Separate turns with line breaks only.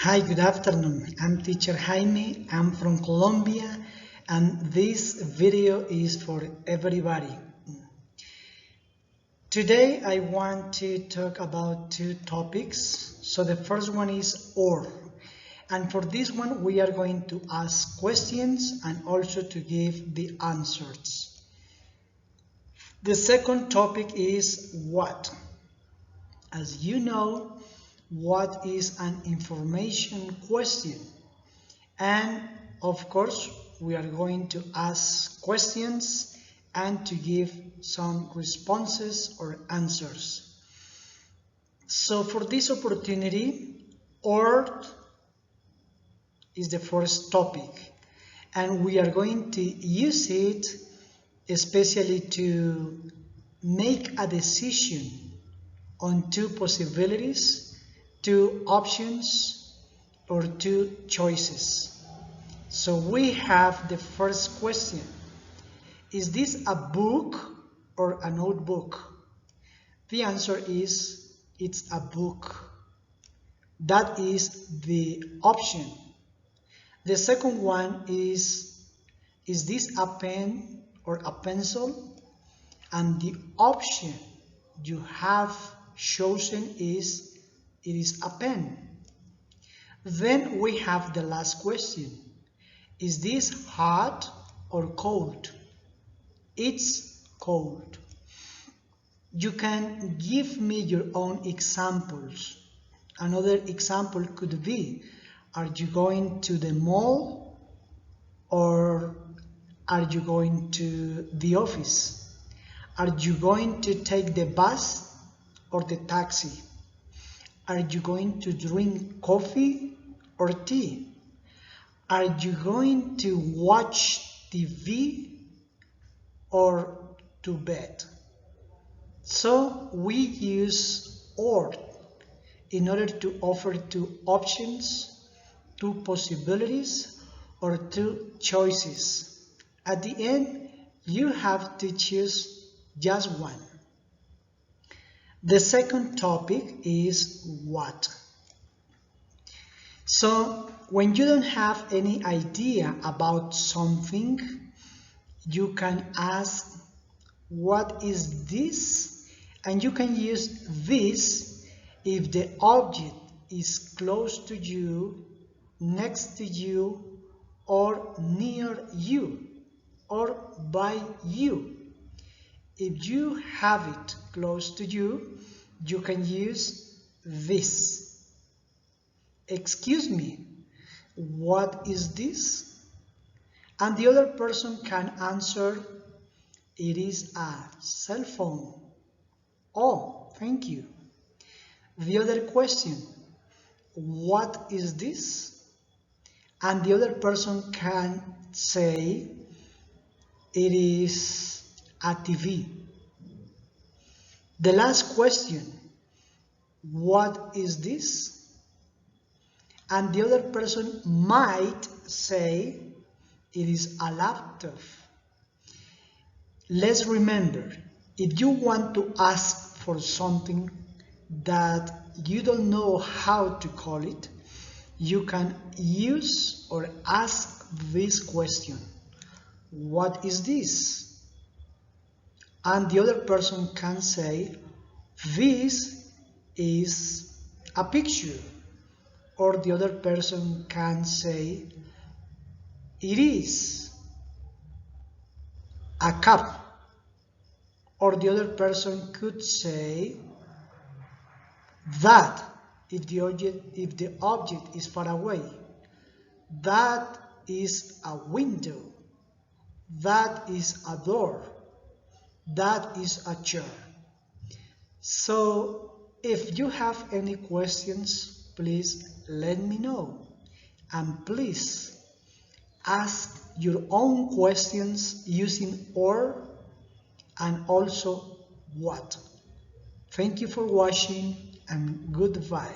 Hi, good afternoon. I'm teacher Jaime. I'm from Colombia, and this video is for everybody. Today I want to talk about two topics. So the first one is or. And for this one we are going to ask questions and also to give the answers. The second topic is what. As you know, what is an information question? And of course, we are going to ask questions and to give some responses or answers. So for this opportunity, or is the first topic, and we are going to use it especially to make a decision on two possibilities, two options, or two choices. So we have the first question. Is this a book or a notebook? The answer is it's a book. That is the option. The second one is this a pen or a pencil? And the option you have chosen is it is a pen. Then we have the last question. Is this hot or cold? It's cold. You can give me your own examples. Another example could be, are you going to the mall or are you going to the office? Are you going to take the bus or the taxi? Are you going to drink coffee or tea? Are you going to watch TV or to bed? So we use or in order to offer two options, two possibilities, or two choices. At the end, you have to choose just one. The second topic is what. So when you don't have any idea about something, you can ask, what is this? And you can use this if the object is close to you, next to you, or near you, or by you. If you have it close to you, you can use this. Excuse me, what is this? And the other person can answer, it is a cell phone. Oh, thank you. The other question, what is this? And the other person can say, it is a TV. The last question, what is this? And the other person might say, it is a laptop. Let's remember, if you want to ask for something that you don't know how to call it, you can use or ask this question. What is this? And the other person can say, this is a picture. Or the other person can say, it is a cup. Or the other person could say that if the object is far away. That is a window. That is a door. That is a chair. So if you have any questions, please let me know. And please ask your own questions using or and also what. Thank you for watching and goodbye.